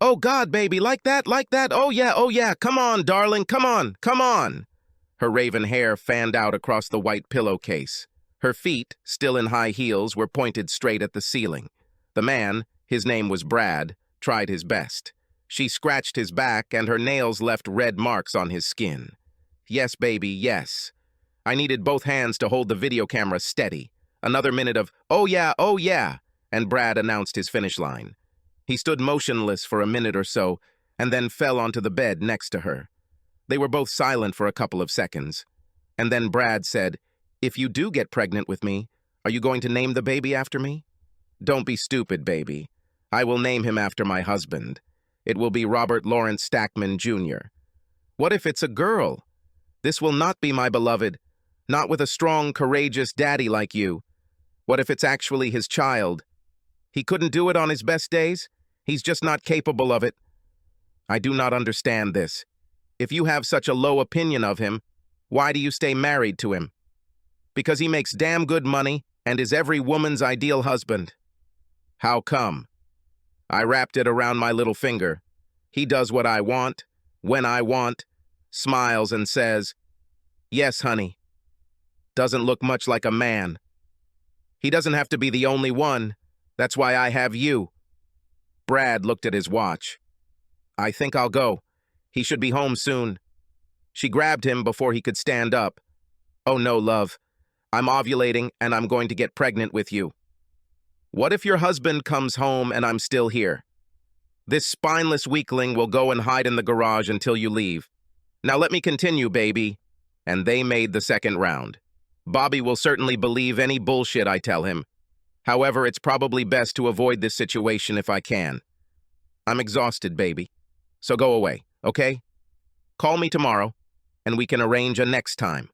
Oh God, baby, like that, like that. Oh yeah, come on, darling, come on, come on. Her raven hair fanned out across the white pillowcase. Her feet, still in high heels, were pointed straight at the ceiling. The man, his name was Brad, tried his best. She scratched his back, and her nails left red marks on his skin. Yes, baby, yes. I needed both hands to hold the video camera steady. Another minute of, oh yeah, and Brad announced his finish line. He stood motionless for a minute or so, and then fell onto the bed next to her. They were both silent for a couple of seconds. And then Brad said, "If you do get pregnant with me, are you going to name the baby after me?" "Don't be stupid, baby. I will name him after my husband. It will be Robert Lawrence Stackman, Jr. What if it's a girl? This will not be my beloved, not with a strong, courageous daddy like you. What if it's actually his child? He couldn't do it on his best days? He's just not capable of it. I do not understand this. If you have such a low opinion of him, why do you stay married to him? Because he makes damn good money and is every woman's ideal husband. How come? I wrapped it around my little finger. He does what I want, when I want, smiles and says, 'Yes, honey.' Doesn't look much like a man. He doesn't have to be the only one. That's why I have you." Brad looked at his watch. "I think I'll go. He should be home soon." She grabbed him before he could stand up. "Oh no, love. I'm ovulating and I'm going to get pregnant with you." "What if your husband comes home and I'm still here? This spineless weakling will go and hide in the garage until you leave. Now let me continue, baby." And they made the second round. Bobby will certainly believe any bullshit I tell him. However, it's probably best to avoid this situation if I can. I'm exhausted, baby. So go away, okay? Call me tomorrow, and we can arrange a next time.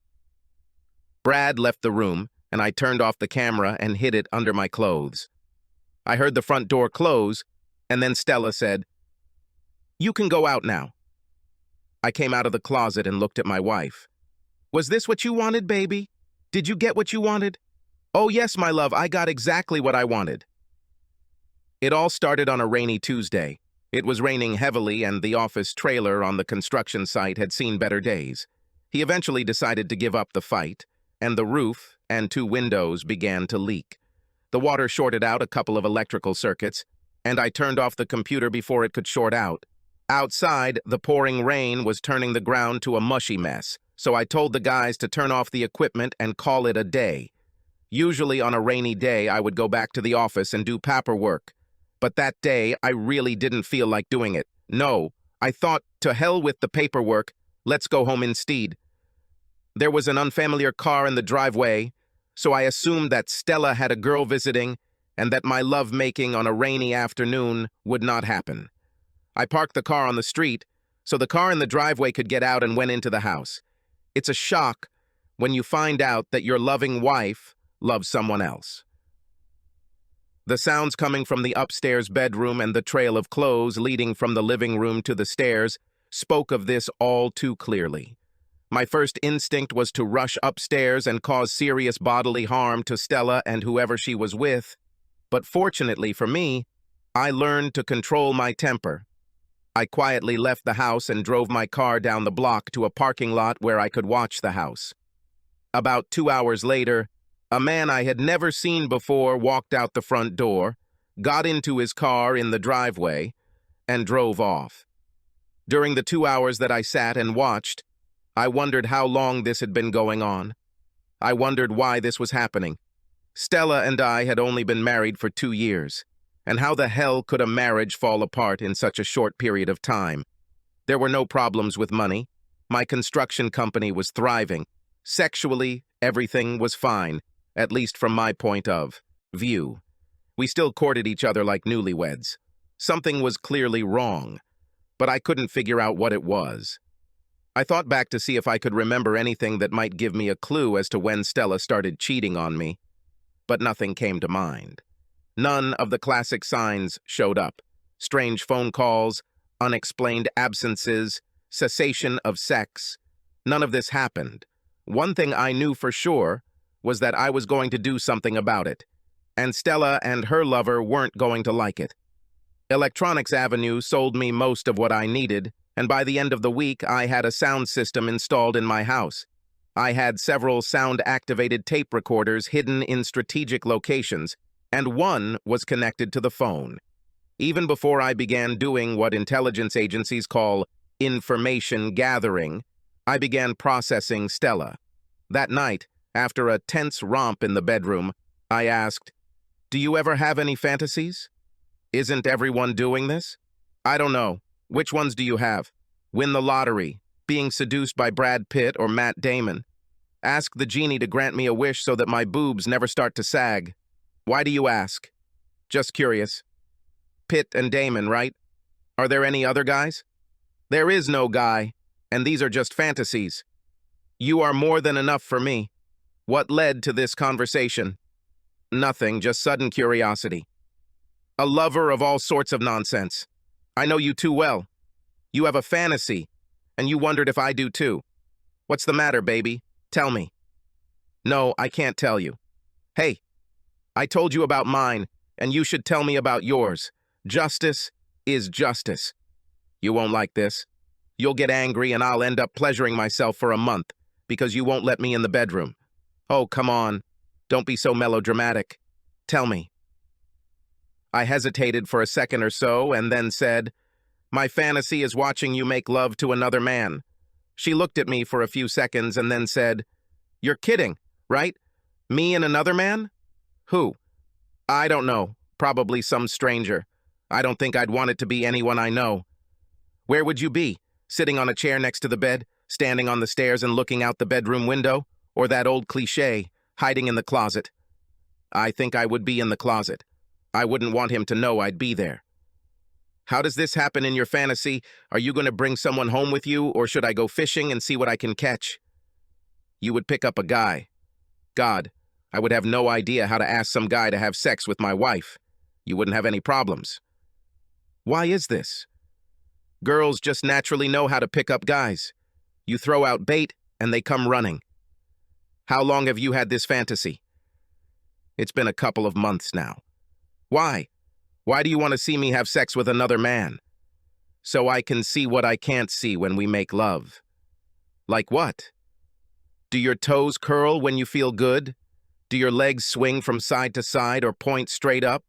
Brad left the room, and I turned off the camera and hid it under my clothes. I heard the front door close, and then Stella said, "You can go out now." I came out of the closet and looked at my wife. "Was this what you wanted, baby? Did you get what you wanted?" "Oh yes, my love, I got exactly what I wanted." It all started on a rainy Tuesday. It was raining heavily, and the office trailer on the construction site had seen better days. He eventually decided to give up the fight, and the roof and 2 windows began to leak. The water shorted out a couple of electrical circuits, and I turned off the computer before it could short out. Outside, the pouring rain was turning the ground to a mushy mess, so I told the guys to turn off the equipment and call it a day. Usually on a rainy day, I would go back to the office and do paperwork. But that day, I really didn't feel like doing it. No, I thought, to hell with the paperwork, let's go home instead. There was an unfamiliar car in the driveway, so I assumed that Stella had a girl visiting and that my lovemaking on a rainy afternoon would not happen. I parked the car on the street so the car in the driveway could get out and went into the house. It's a shock when you find out that your loving wife loves someone else. The sounds coming from the upstairs bedroom and the trail of clothes leading from the living room to the stairs spoke of this all too clearly. My first instinct was to rush upstairs and cause serious bodily harm to Stella and whoever she was with, but fortunately for me, I learned to control my temper. I quietly left the house and drove my car down the block to a parking lot where I could watch the house. About 2 hours later, a man I had never seen before walked out the front door, got into his car in the driveway, and drove off. During the 2 hours that I sat and watched, I wondered how long this had been going on. I wondered why this was happening. Stella and I had only been married for 2 years, and how the hell could a marriage fall apart in such a short period of time? There were no problems with money. My construction company was thriving. Sexually, everything was fine, at least from my point of view. We still courted each other like newlyweds. Something was clearly wrong, but I couldn't figure out what it was. I thought back to see if I could remember anything that might give me a clue as to when Stella started cheating on me, but nothing came to mind. None of the classic signs showed up. Strange phone calls, unexplained absences, cessation of sex. None of this happened. One thing I knew for sure was that I was going to do something about it, and Stella and her lover weren't going to like it. Electronics Avenue sold me most of what I needed, and by the end of the week, I had a sound system installed in my house. I had several sound-activated tape recorders hidden in strategic locations, and one was connected to the phone. Even before I began doing what intelligence agencies call information gathering, I began processing Stella. That night, after a tense romp in the bedroom, I asked, "Do you ever have any fantasies? Isn't everyone doing this? I don't know. Which ones do you have? Win the lottery, being seduced by Brad Pitt or Matt Damon. Ask the genie to grant me a wish so that my boobs never start to sag. Why do you ask? Just curious. Pitt and Damon, right? Are there any other guys? There is no guy, and these are just fantasies. You are more than enough for me. What led to this conversation? Nothing, just sudden curiosity. A lover of all sorts of nonsense. I know you too well. You have a fantasy, and you wondered if I do too. What's the matter, baby? Tell me." "No, I can't tell you." "Hey, I told you about mine, and you should tell me about yours. Justice is justice." "You won't like this. You'll get angry, and I'll end up pleasuring myself for a month, because you won't let me in the bedroom." "Oh, come on. Don't be so melodramatic. Tell me." I hesitated for a second or so, and then said, "My fantasy is watching you make love to another man." She looked at me for a few seconds and then said, "You're kidding, right? Me and another man? Who?" "I don't know. Probably some stranger. I don't think I'd want it to be anyone I know." "Where would you be? Sitting on a chair next to the bed, standing on the stairs and looking out the bedroom window? Or that old cliché, hiding in the closet?" "I think I would be in the closet. I wouldn't want him to know I'd be there." "How does this happen in your fantasy? Are you going to bring someone home with you, or should I go fishing and see what I can catch?" "You would pick up a guy." "God, I would have no idea how to ask some guy to have sex with my wife. You wouldn't have any problems." "Why is this?" "Girls just naturally know how to pick up guys. You throw out bait, and they come running." "How long have you had this fantasy?" "It's been a couple of months now." "Why? Why do you want to see me have sex with another man?" "So I can see what I can't see when we make love." "Like what?" "Do your toes curl when you feel good? Do your legs swing from side to side or point straight up?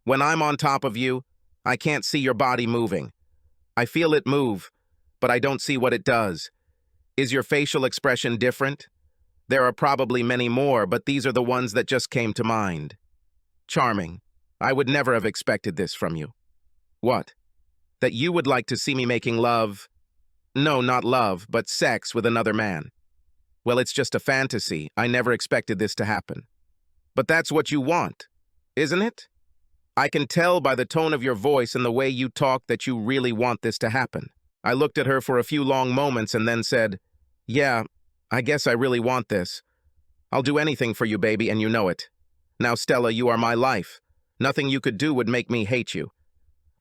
When I'm on top of you, I can't see your body moving. I feel it move, but I don't see what it does. Is your facial expression different? There are probably many more, but these are the ones that just came to mind." "Charming. I would never have expected this from you." "What?" "That you would like to see me making love. No, not love, but sex with another man." "Well, it's just a fantasy. I never expected this to happen." "But that's what you want, isn't it? I can tell by the tone of your voice and the way you talk that you really want this to happen." I looked at her for a few long moments and then said, "Yeah, I guess I really want this. I'll do anything for you, baby, and you know it. Now, Stella, you are my life. Nothing you could do would make me hate you.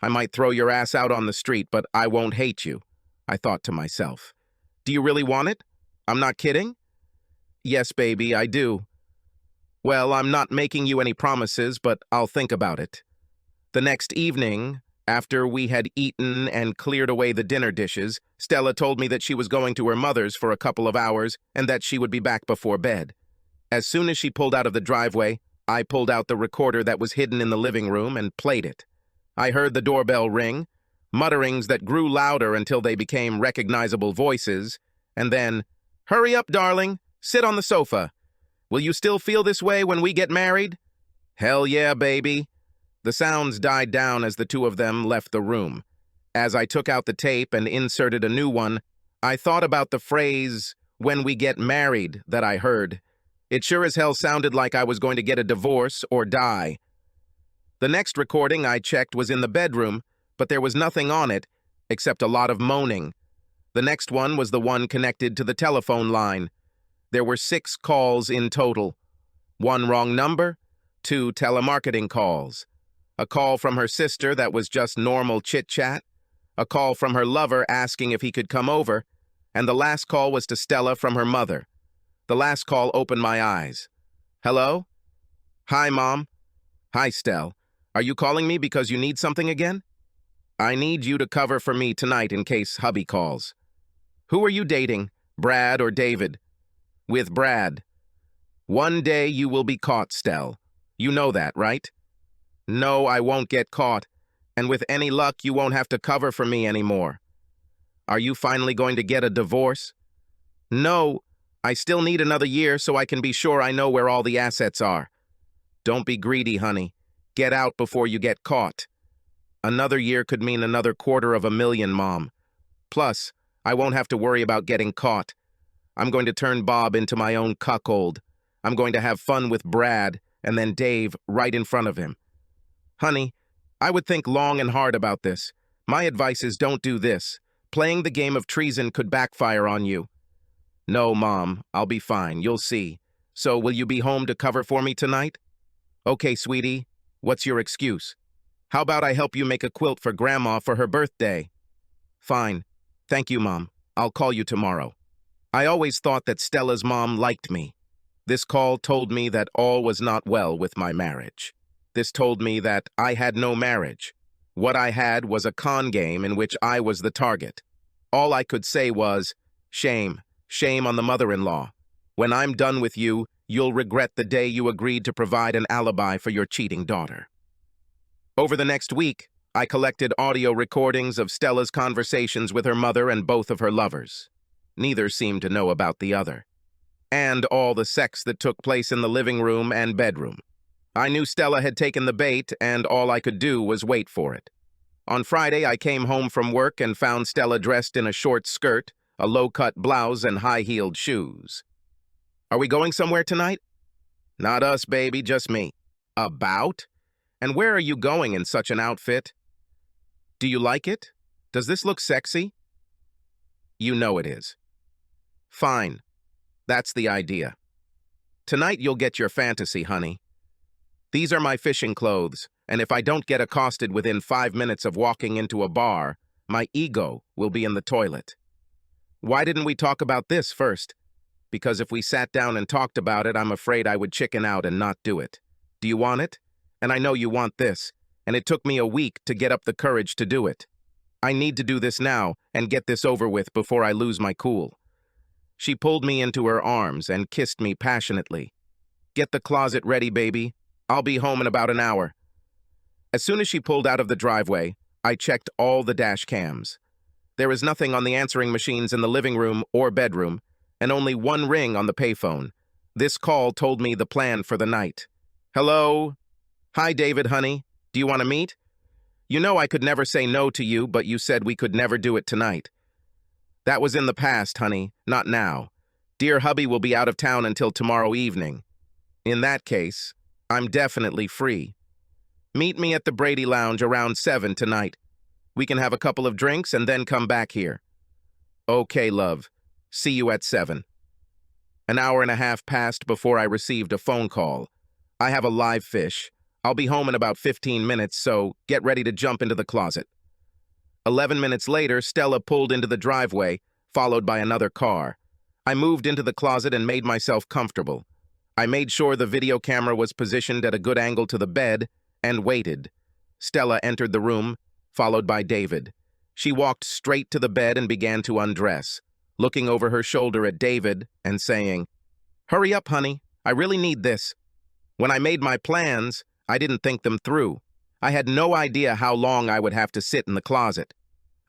I might throw your ass out on the street, but I won't hate you," I thought to myself. "Do you really want it? I'm not kidding?" "Yes, baby, I do." "Well, I'm not making you any promises, but I'll think about it." The next evening, after we had eaten and cleared away the dinner dishes, Stella told me that she was going to her mother's for a couple of hours and that she would be back before bed. As soon as she pulled out of the driveway, I pulled out the recorder that was hidden in the living room and played it. I heard the doorbell ring, mutterings that grew louder until they became recognizable voices, and then, "Hurry up, darling. Sit on the sofa. Will you still feel this way when we get married?" "Hell yeah, baby." The sounds died down as the two of them left the room. As I took out the tape and inserted a new one, I thought about the phrase, "when we get married," that I heard. It sure as hell sounded like I was going to get a divorce or die. The next recording I checked was in the bedroom, but there was nothing on it except a lot of moaning. The next one was the one connected to the telephone line. There were 6 calls in total. 1 wrong number, 2 telemarketing calls. A call from her sister that was just normal chit-chat. A call from her lover asking if he could come over. And the last call was to Stella from her mother. The last call opened my eyes. "Hello?" "Hi, Mom." "Hi, Stell. Are you calling me because you need something again? I need you to cover for me tonight in case hubby calls. Who are you dating, Brad or David? With Brad. One day you will be caught, Stell. You know that, right? No, I won't get caught, and with any luck you won't have to cover for me anymore. Are you finally going to get a divorce? No, I still need another year so I can be sure I know where all the assets are. Don't be greedy, honey. Get out before you get caught. Another year could mean another $250,000, Mom. Plus, I won't have to worry about getting caught. I'm going to turn Bob into my own cuckold. I'm going to have fun with Brad and then Dave right in front of him. Honey, I would think long and hard about this. My advice is don't do this. Playing the game of treason could backfire on you. No, Mom, I'll be fine. You'll see. So will you be home to cover for me tonight? Okay, sweetie. What's your excuse? How about I help you make a quilt for Grandma for her birthday? Fine. Thank you, Mom. I'll call you tomorrow. I always thought that Stella's mom liked me. This call told me that all was not well with my marriage. This told me that I had no marriage. What I had was a con game in which I was the target. All I could say was, shame, shame on the mother-in-law. When I'm done with you, you'll regret the day you agreed to provide an alibi for your cheating daughter. Over the next week, I collected audio recordings of Stella's conversations with her mother and both of her lovers. Neither seemed to know about the other. And all the sex that took place in the living room and bedroom. I knew Stella had taken the bait, and all I could do was wait for it. On Friday, I came home from work and found Stella dressed in a short skirt, a low-cut blouse, and high-heeled shoes. Are we going somewhere tonight? Not us, baby, just me. About? And where are you going in such an outfit? Do you like it? Does this look sexy? You know it is. Fine. That's the idea. Tonight you'll get your fantasy, honey. These are my fishing clothes, and if I don't get accosted within 5 minutes of walking into a bar, my ego will be in the toilet. Why didn't we talk about this first? Because if we sat down and talked about it, I'm afraid I would chicken out and not do it. Do you want it? And I know you want this, and it took me a week to get up the courage to do it. I need to do this now and get this over with before I lose my cool. She pulled me into her arms and kissed me passionately. Get the closet ready, baby. I'll be home in about an hour. As soon as she pulled out of the driveway, I checked all the dash cams. There is nothing on the answering machines in the living room or bedroom, and only one ring on the payphone. This call told me the plan for the night. Hello? Hi, David, honey. Do you want to meet? You know I could never say no to you, but you said we could never do it tonight. That was in the past, honey, not now. Dear hubby will be out of town until tomorrow evening. In that case, I'm definitely free. Meet me at the Brady Lounge around 7 tonight. We can have a couple of drinks and then come back here. Okay, love. See you at 7. An hour and a half passed before I received a phone call. I have a live fish. I'll be home in about 15 minutes, so get ready to jump into the closet. 11 minutes later, Stella pulled into the driveway, followed by another car. I moved into the closet and made myself comfortable. I made sure the video camera was positioned at a good angle to the bed and waited. Stella entered the room, followed by David. She walked straight to the bed and began to undress, looking over her shoulder at David and saying, "Hurry up, honey. I really need this." When I made my plans, I didn't think them through. I had no idea how long I would have to sit in the closet.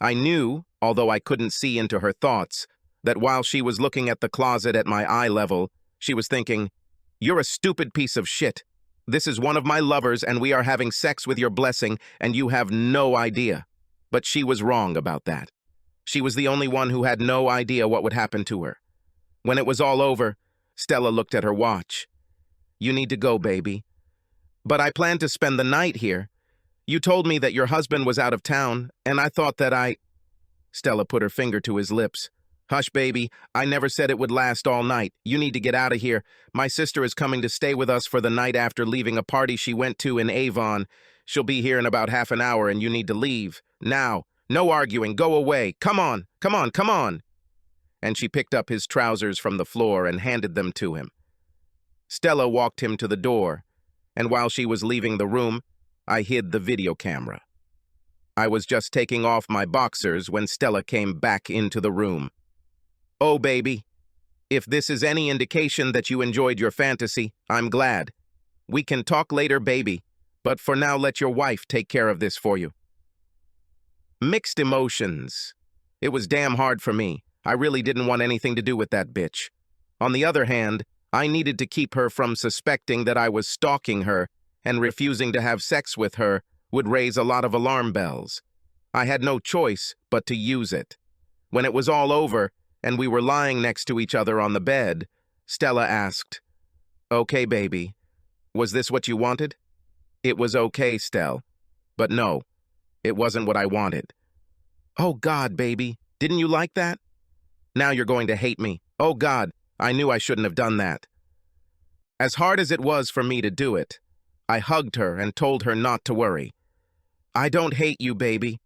I knew, although I couldn't see into her thoughts, that while she was looking at the closet at my eye level, she was thinking, "You're a stupid piece of shit. This is one of my lovers and we are having sex with your blessing and you have no idea." But she was wrong about that. She was the only one who had no idea what would happen to her. When it was all over, Stella looked at her watch. "You need to go, baby." "But I planned to spend the night here. You told me that your husband was out of town, and I thought that Stella put her finger to his lips. "Hush, baby. I never said it would last all night. You need to get out of here. My sister is coming to stay with us for the night after leaving a party she went to in Avon. She'll be here in about half an hour, and you need to leave. Now. No arguing. Go away. Come on. Come on. Come on." And she picked up his trousers from the floor and handed them to him. Stella walked him to the door, and while she was leaving the room, I hid the video camera. I was just taking off my boxers when Stella came back into the room. "Oh, baby, if this is any indication that you enjoyed your fantasy, I'm glad. We can talk later, baby, but for now let your wife take care of this for you." Mixed emotions. It was damn hard for me. I really didn't want anything to do with that bitch. On the other hand, I needed to keep her from suspecting that I was stalking her, and refusing to have sex with her would raise a lot of alarm bells. I had no choice but to use it. When it was all over, and we were lying next to each other on the bed, Stella asked, "Okay, baby, was this what you wanted?" It was okay, Stell. But no, it wasn't what I wanted. "Oh God, baby, didn't you like that? Now you're going to hate me. Oh God, I knew I shouldn't have done that." As hard as it was for me to do it, I hugged her and told her not to worry. "I don't hate you, baby.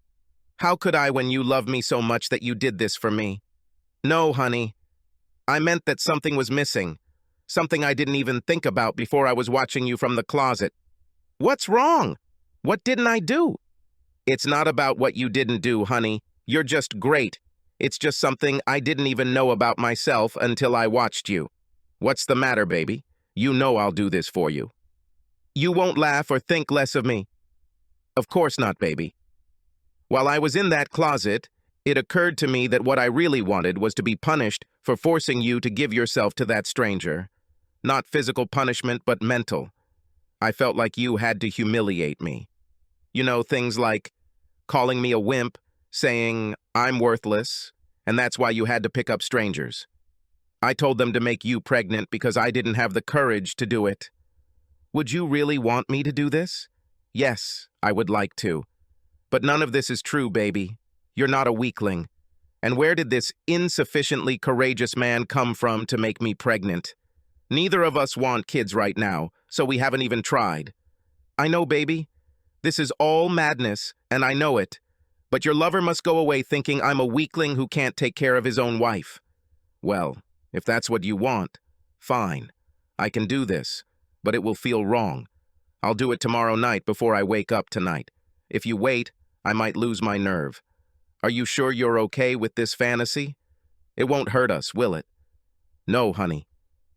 How could I when you love me so much that you did this for me? No, honey. I meant that something was missing. Something I didn't even think about before I was watching you from the closet." "What's wrong? What didn't I do?" "It's not about what you didn't do, honey. You're just great. It's just something I didn't even know about myself until I watched you." "What's the matter, baby? You know I'll do this for you." "You won't laugh or think less of me." "Of course not, baby." While I was in that closet, it occurred to me that what I really wanted was to be punished for forcing you to give yourself to that stranger. Not physical punishment, but mental. I felt like you had to humiliate me. You know, things like calling me a wimp, saying I'm worthless, and that's why you had to pick up strangers. I told them to make you pregnant because I didn't have the courage to do it. Would you really want me to do this? Yes, I would like to. But none of this is true, baby. You're not a weakling. And where did this insufficiently courageous man come from to make me pregnant? Neither of us want kids right now, so we haven't even tried. I know, baby. This is all madness, and I know it. But your lover must go away thinking I'm a weakling who can't take care of his own wife. Well, if that's what you want, fine. I can do this, but it will feel wrong. I'll do it tomorrow night before I wake up tonight. If you wait, I might lose my nerve. Are you sure you're okay with this fantasy? It won't hurt us, will it? No, honey.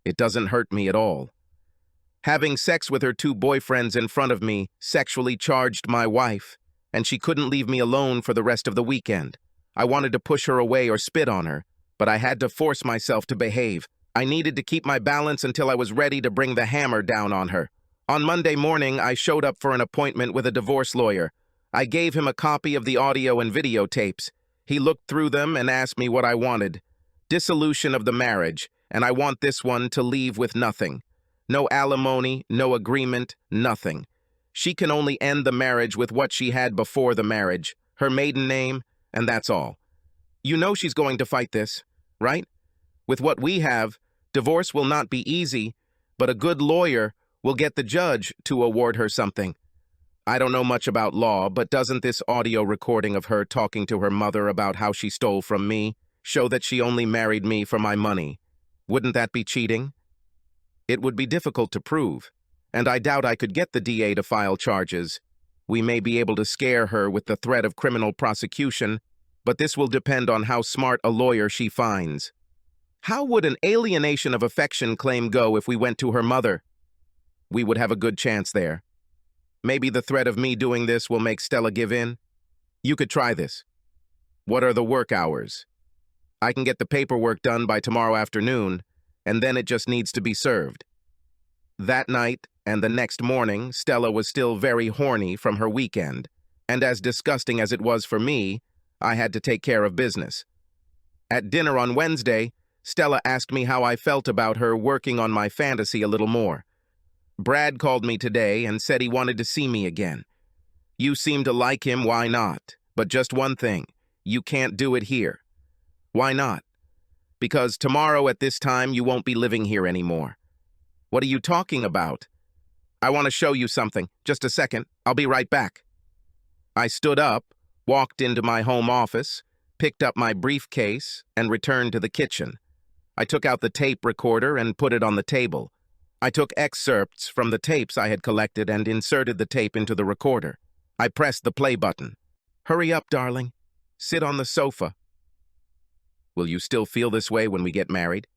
It doesn't hurt me at all. Having sex with her two boyfriends in front of me sexually charged my wife, and she couldn't leave me alone for the rest of the weekend. I wanted to push her away or spit on her, but I had to force myself to behave. I needed to keep my balance until I was ready to bring the hammer down on her. On Monday morning, I showed up for an appointment with a divorce lawyer. I gave him a copy of the audio and videotapes. He looked through them and asked me what I wanted. Dissolution of the marriage, and I want this one to leave with nothing. No alimony, no agreement, nothing. She can only end the marriage with what she had before the marriage, her maiden name, and that's all. You know she's going to fight this, right? With what we have, divorce will not be easy, but a good lawyer will get the judge to award her something. I don't know much about law, but doesn't this audio recording of her talking to her mother about how she stole from me show that she only married me for my money? Wouldn't that be cheating? It would be difficult to prove, and I doubt I could get the DA to file charges. We may be able to scare her with the threat of criminal prosecution, but this will depend on how smart a lawyer she finds. How would an alienation of affection claim go if we went to her mother? We would have a good chance there. Maybe the threat of me doing this will make Stella give in. You could try this. What are the work hours? I can get the paperwork done by tomorrow afternoon, and then it just needs to be served. That night and the next morning, Stella was still very horny from her weekend, and as disgusting as it was for me, I had to take care of business. At dinner on Wednesday, Stella asked me how I felt about her working on my fantasy a little more. Brad called me today and said he wanted to see me again. You seem to like him, why not? But just one thing, you can't do it here. Why not? Because tomorrow at this time you won't be living here anymore. What are you talking about? I want to show you something. Just a second, I'll be right back. I stood up, walked into my home office, picked up my briefcase, and returned to the kitchen. I took out the tape recorder and put it on the table. I took excerpts from the tapes I had collected and inserted the tape into the recorder. I pressed the play button. Hurry up, darling. Sit on the sofa. Will you still feel this way when we get married?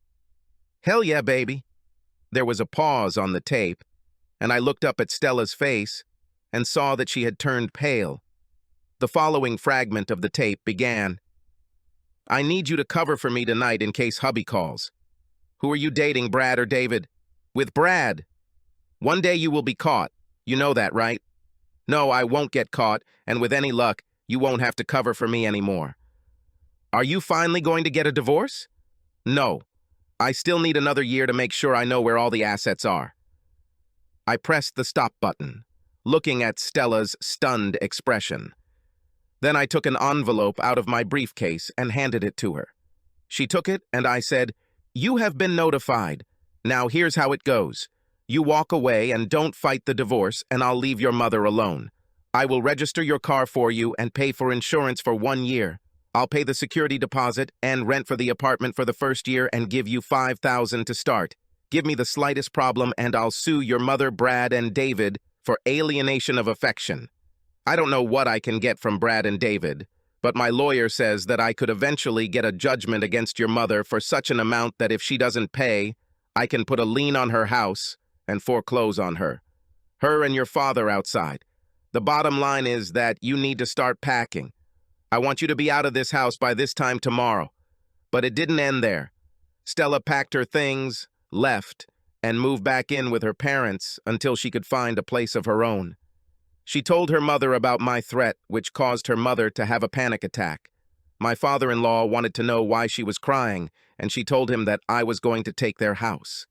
Hell yeah, baby. There was a pause on the tape, and I looked up at Stella's face and saw that she had turned pale. The following fragment of the tape began. I need you to cover for me tonight in case hubby calls. Who are you dating, Brad or David? With Brad. One day you will be caught. You know that, right? No, I won't get caught, and with any luck, you won't have to cover for me anymore. Are you finally going to get a divorce? No. I still need another year to make sure I know where all the assets are. I pressed the stop button, looking at Stella's stunned expression. Then I took an envelope out of my briefcase and handed it to her. She took it, and I said, You have been notified. Now here's how it goes. You walk away and don't fight the divorce, and I'll leave your mother alone. I will register your car for you and pay for insurance for 1 year. I'll pay the security deposit and rent for the apartment for the first year and give you $5,000 to start. Give me the slightest problem and I'll sue your mother, Brad, and David for alienation of affection. I don't know what I can get from Brad and David, but my lawyer says that I could eventually get a judgment against your mother for such an amount that if she doesn't pay, I can put a lien on her house and foreclose on her. Her and your father outside. The bottom line is that you need to start packing. I want you to be out of this house by this time tomorrow. But it didn't end there. Stella packed her things, left, and moved back in with her parents until she could find a place of her own. She told her mother about my threat, which caused her mother to have a panic attack. My father-in-law wanted to know why she was crying, and she told him that I was going to take their house.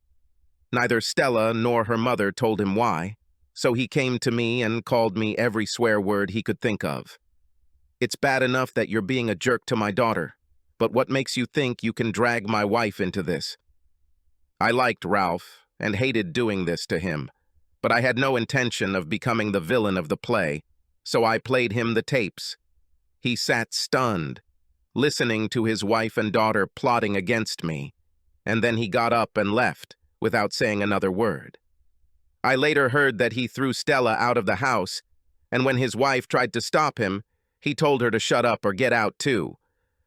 Neither Stella nor her mother told him why, so he came to me and called me every swear word he could think of. It's bad enough that you're being a jerk to my daughter, but what makes you think you can drag my wife into this? I liked Ralph and hated doing this to him, but I had no intention of becoming the villain of the play, so I played him the tapes. He sat stunned, listening to his wife and daughter plotting against me, and then he got up and left without saying another word. I later heard that he threw Stella out of the house, and when his wife tried to stop him, he told her to shut up or get out too.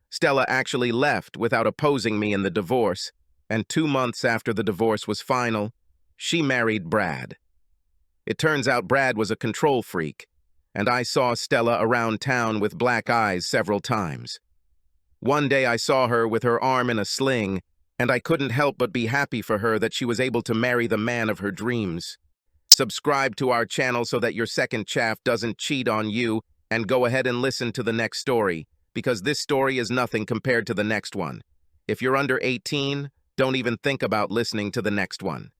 Stella actually left without opposing me in the divorce, and 2 months after the divorce was final, she married Brad. It turns out Brad was a control freak, and I saw Stella around town with black eyes several times. One day I saw her with her arm in a sling, and I couldn't help but be happy for her that she was able to marry the man of her dreams. Subscribe to our channel so that your second chaff doesn't cheat on you, and go ahead and listen to the next story, because this story is nothing compared to the next one. If you're under 18, don't even think about listening to the next one.